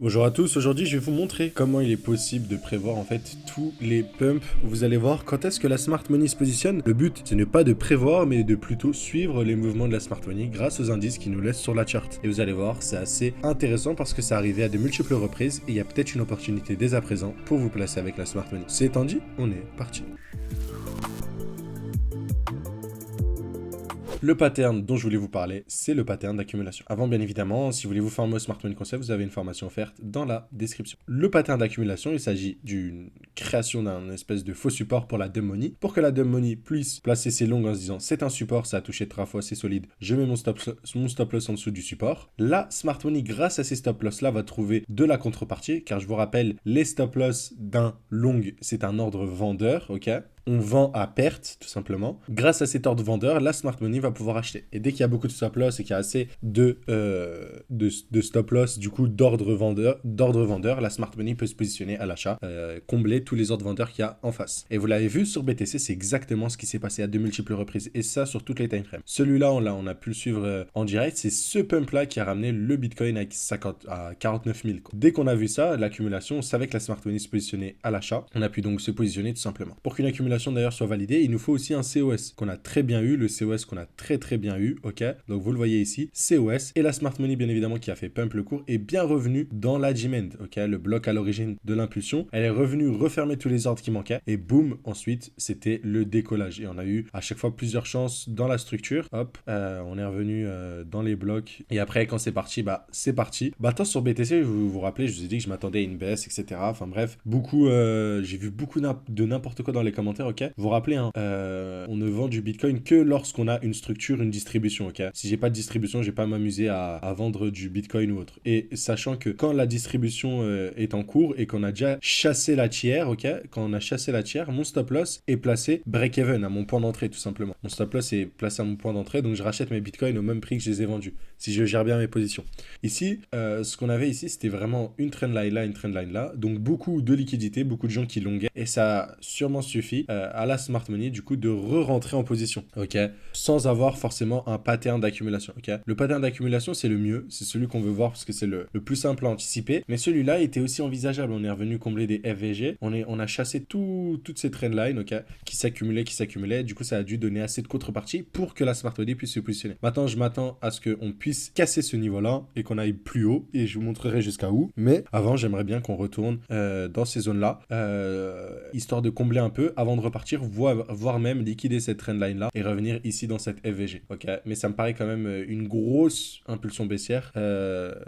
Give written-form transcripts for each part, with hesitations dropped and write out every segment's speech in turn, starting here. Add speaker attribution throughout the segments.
Speaker 1: Bonjour à tous, aujourd'hui je vais vous montrer comment il est possible de prévoir en fait tous les pumps. Vous allez voir quand est-ce que la Smart Money se positionne. Le but c'est ne pas de prévoir mais de plutôt suivre les mouvements de la Smart Money grâce aux indices qui nous laissent sur la chart. Et vous allez voir c'est assez intéressant parce que ça arrivé à de multiples reprises et il y a peut-être une opportunité dès à présent pour vous placer avec la Smart Money. C'est étant dit, on est parti. Le pattern dont je voulais vous parler, c'est le pattern d'accumulation. Avant, bien évidemment, si vous voulez vous former au Smart Money Concept, vous avez une formation offerte dans la description. Le pattern d'accumulation, il s'agit d'une création d'un espèce de faux support pour la dumb money, pour que la dumb money puisse placer ses longues en se disant c'est un support, ça a touché 3 fois, c'est solide, je mets mon stop loss en dessous du support. La Smart Money, grâce à ces stop loss là, va trouver de la contrepartie, car je vous rappelle, les stop loss d'un long, c'est un ordre vendeur, ok? On vend à perte, tout simplement. Grâce à cet ordre vendeur, la Smart Money va pouvoir acheter. Et dès qu'il y a beaucoup de stop loss et qu'il y a assez de stop loss, du coup, d'ordre vendeur, la Smart Money peut se positionner à l'achat, combler tous les ordres vendeurs qu'il y a en face. Et vous l'avez vu sur BTC, c'est exactement ce qui s'est passé à de multiples reprises. Et ça, sur toutes les timeframes. Celui-là, on a pu le suivre en direct. C'est ce pump-là qui a ramené le Bitcoin à 49 000. Dès qu'on a vu ça, l'accumulation, on savait que la Smart Money se positionnait à l'achat. On a pu donc se positionner tout simplement. Pour qu'une accumulation d'ailleurs soit validée, il nous faut aussi un COS qu'on a très bien eu, le COS qu'on a très bien eu, ok? Donc vous le voyez ici, COS, et la Smart Money bien évidemment qui a fait pump le cours est bien revenue dans la demand, ok? Le bloc à l'origine de l'impulsion, elle est revenue refermer tous les ordres qui manquaient, et boum, ensuite c'était le décollage, et on a eu à chaque fois plusieurs chances dans la structure, hop, on est revenu dans les blocs, et après quand c'est parti, bah c'est parti. Bah tant sur BTC, vous vous rappelez, je vous ai dit que je m'attendais à une baisse, etc. Enfin bref, j'ai vu beaucoup de n'importe quoi dans les commentaires, ok? Vous vous rappelez, hein, on ne vend du Bitcoin que lorsqu'on a une structure, une distribution, ok? Si j'ai pas de distribution, je vais pas m'amuser à vendre du Bitcoin ou autre. Et sachant que quand la distribution est en cours et qu'on a déjà chassé la tiers, ok? Quand on a chassé la tiers, mon stop loss est placé break-even, à mon point d'entrée, tout simplement. Mon stop loss est placé à mon point d'entrée, donc je rachète mes Bitcoins au même prix que je les ai vendus, si je gère bien mes positions. Ici, ce qu'on avait ici, c'était vraiment une trendline là, une trendline là, donc beaucoup de liquidités, beaucoup de gens qui longuaient, et ça a sûrement suffi à la Smart Money du coup de re-rentrer en position, ok, sans avoir forcément un pattern d'accumulation, ok. Le pattern d'accumulation c'est le mieux, c'est celui qu'on veut voir parce que c'est le plus simple à anticiper, mais celui-là était aussi envisageable. On est revenu combler des FVG, on a chassé toutes ces trendlines, ok, qui s'accumulaient, du coup ça a dû donner assez de contrepartie pour que la Smart Money puisse se positionner. Maintenant je m'attends à ce qu'on puisse casser ce niveau-là et qu'on aille plus haut, et je vous montrerai jusqu'à où, mais avant j'aimerais bien qu'on retourne dans ces zones-là, histoire de combler un peu avant de repartir, voire même liquider cette trendline là et revenir ici dans cette FVG, ok. Mais ça me paraît quand même une grosse impulsion baissière,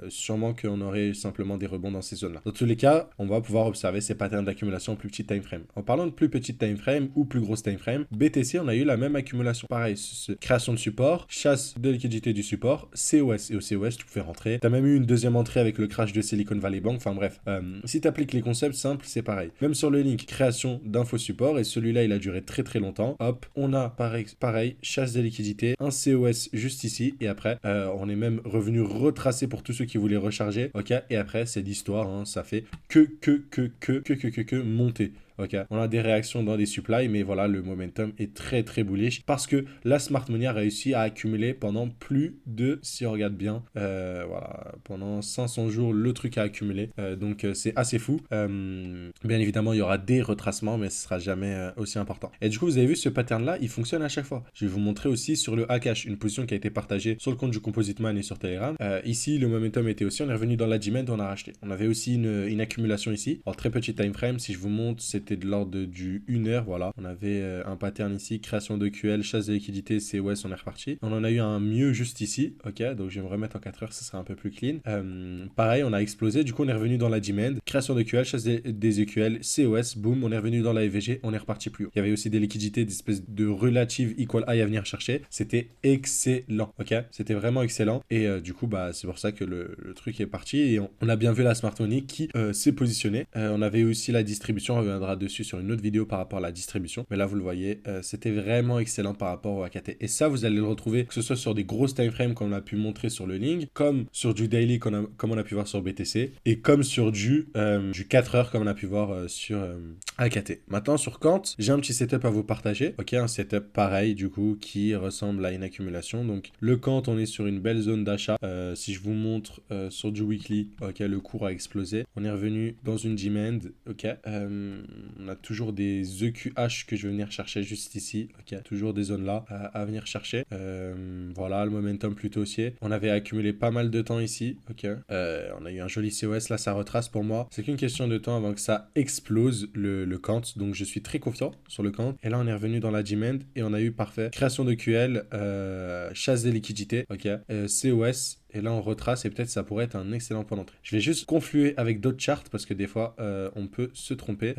Speaker 1: sûrement qu'on aurait simplement des rebonds dans ces zones là. Dans tous les cas, on va pouvoir observer ces patterns d'accumulation en plus petit time frame. En parlant de plus petite time frame ou plus grosse time frame, BTC on a eu la même accumulation, pareil, création de support, chasse de liquidité du support, COS, et au COS tu pouvais rentrer, t'as même eu une deuxième entrée avec le crash de Silicon Valley Bank, enfin bref, si t'appliques les concepts simples c'est pareil. Même sur le link, création d'un faux support, et celui-là il a duré très longtemps. Hop, on a pareil, chasse des liquidités, un COS juste ici, et après on est même revenu retracer pour tous ceux qui voulaient recharger, ok, et après c'est l'histoire, hein, ça fait que monter. Ok, on a des réactions dans des supplies, mais voilà, le momentum est très bullish parce que la Smart Money a réussi à accumuler pendant plus de, si on regarde bien, voilà, pendant 500 jours, le truc a accumulé. Donc c'est assez fou. Bien évidemment, il y aura des retracements, mais ce sera jamais aussi important. Et du coup, vous avez vu ce pattern-là, il fonctionne à chaque fois. Je vais vous montrer aussi sur le Hakash, une position qui a été partagée sur le compte du Composite Man et sur Telegram. Ici, le momentum était aussi, on est revenu dans la demand, on a racheté. On avait aussi une accumulation ici. Alors, très petit time frame, si je vous montre, c'était de l'ordre du 1 heure, voilà. On avait un pattern ici, création de QL, chasse de liquidité, COS, on est reparti. On en a eu un mieux juste ici, ok, donc je vais me remettre en 4 heures, ça sera un peu plus clean. Pareil, on a explosé, du coup on est revenu dans la demand, création de QL, chasse des EQL, COS, boum, on est revenu dans la EVG, on est reparti plus haut. Il y avait aussi des liquidités, des espèces de relative equal high à venir chercher, c'était excellent, ok, c'était vraiment excellent, et du coup bah c'est pour ça que le truc est parti, et on a bien vu la Smart Money qui s'est positionnée. On avait aussi la distribution, on reviendra dessus sur une autre vidéo par rapport à la distribution, mais là vous le voyez, c'était vraiment excellent par rapport au AKT, et ça vous allez le retrouver que ce soit sur des grosses time frames comme on a pu montrer sur le link, comme sur du daily comme on a pu voir sur BTC, et comme sur du 4 heures comme on a pu voir AKT. Maintenant sur Kant, j'ai un petit setup à vous partager, ok, un setup pareil du coup qui ressemble à une accumulation. Donc le Kant, on est sur une belle zone d'achat. Si je vous montre sur du weekly, ok, le cours a explosé. On est revenu dans une demand, ok. On a toujours des EQH que je vais venir chercher juste ici, ok. Toujours des zones là à venir chercher. Voilà, le momentum plutôt haussier. On avait accumulé pas mal de temps ici, ok. On a eu un joli COS, là ça retrace pour moi. C'est qu'une question de temps avant que ça explose le Kant, donc je suis très confiant sur le Kant. Et là on est revenu dans la demand et on a eu parfait création de QL, chasse des liquidités, ok, COS. Et là, on retrace et peut-être ça pourrait être un excellent point d'entrée. Je vais juste confluer avec d'autres charts parce que des fois, on peut se tromper.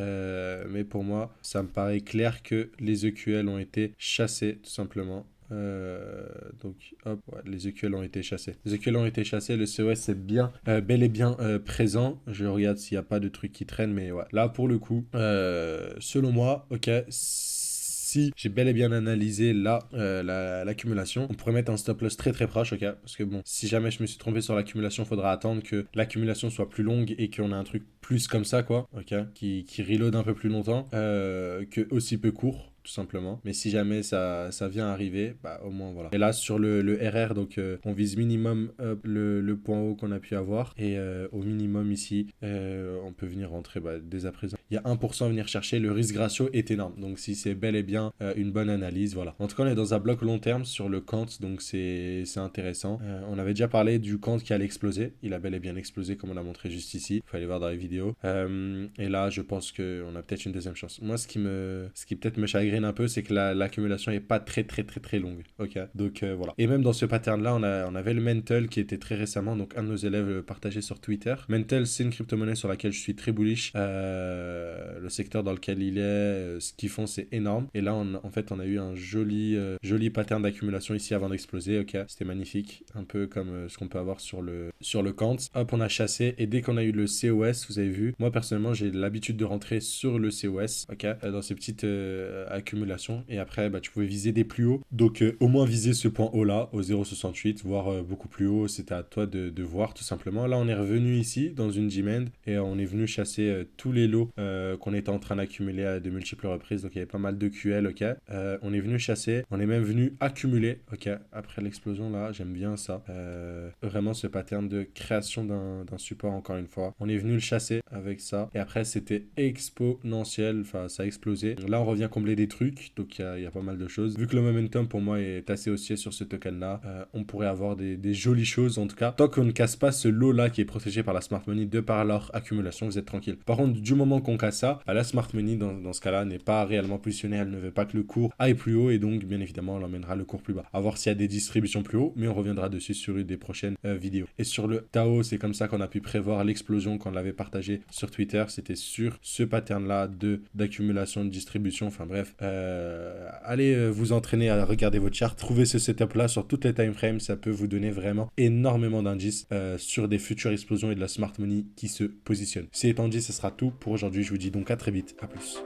Speaker 1: Mais pour moi, ça me paraît clair que les EQL ont été chassés tout simplement. Donc hop, ouais, les EQL ont été chassés. Les EQL ont été chassés, le COS est bien, bel et bien présent. Je regarde s'il n'y a pas de trucs qui traînent, mais ouais. Là, pour le coup, selon moi, ok, si j'ai bel et bien analysé là l'accumulation, on pourrait mettre un stop loss très très proche, ok, parce que bon, si jamais je me suis trompé sur l'accumulation, il faudra attendre que l'accumulation soit plus longue et qu'on a un truc plus comme ça, quoi, ok, qui reload un peu plus longtemps, que aussi peu court, tout simplement. Mais si jamais ça vient arriver, bah au moins voilà. Et là sur le RR, donc on vise minimum le point haut qu'on a pu avoir. Et au minimum ici, on peut venir rentrer dès à présent. Il y a 1% à venir chercher, le risque ratio est énorme. Donc si c'est bel et bien une bonne analyse, voilà. En tout cas, on est dans un bloc long terme sur le Kant, donc c'est intéressant. On avait déjà parlé du Kant qui allait exploser. Il a bel et bien explosé comme on a montré juste ici. Il faut aller voir dans les vidéos. Et là, je pense qu'on a peut-être une deuxième chance. Moi, ce qui peut-être me chagrine un peu, c'est que l'accumulation est pas très longue, ok, donc voilà. Et même dans ce pattern là, on avait le Mental qui était très récemment, donc un de nos élèves le partageait sur Twitter. Mental, c'est une crypto-monnaie sur laquelle je suis très bullish. Le secteur dans lequel il est, ce qu'ils font, c'est énorme. Et là en fait on a eu un joli pattern d'accumulation ici avant d'exploser, ok, c'était magnifique, un peu comme ce qu'on peut avoir sur le Kant. Hop, on a chassé et dès qu'on a eu le COS, vous avez vu, moi personnellement j'ai l'habitude de rentrer sur le COS, ok, dans ces petites accumulation, et après tu pouvais viser des plus hauts, donc au moins viser ce point haut là au 0,68, voire beaucoup plus haut, c'était à toi de voir tout simplement. Là on est revenu ici dans une demand et on est venu chasser tous les lots qu'on était en train d'accumuler à de multiples reprises, donc il y avait pas mal de QL, ok, on est venu chasser, on est même venu accumuler, ok, après l'explosion là, j'aime bien ça, vraiment ce pattern de création d'un support, encore une fois, on est venu le chasser avec ça, et après c'était exponentiel, enfin ça a explosé. Là on revient combler des trucs, donc il y a pas mal de choses. Vu que le momentum pour moi est assez haussier sur ce token là, on pourrait avoir des jolies choses, en tout cas tant qu'on ne casse pas ce lot là qui est protégé par la smart money de par leur accumulation, vous êtes tranquille. Par contre, du moment qu'on casse ça, la smart money dans ce cas là n'est pas réellement positionnée, elle ne veut pas que le cours aille plus haut, et donc bien évidemment elle emmènera le cours plus bas. À voir s'il y a des distributions plus haut, mais on reviendra dessus sur une des prochaines vidéos. Et sur le Tao, c'est comme ça qu'on a pu prévoir l'explosion quand on l'avait partagé sur Twitter, c'était sur ce pattern là d'accumulation de distribution, enfin bref, allez vous entraîner à regarder votre chart, trouver ce setup là sur toutes les time frames, ça peut vous donner vraiment énormément d'indices sur des futures explosions et de la smart money qui se positionnent. C'est étant dit, ce sera tout pour aujourd'hui, je vous dis donc à très vite, à plus.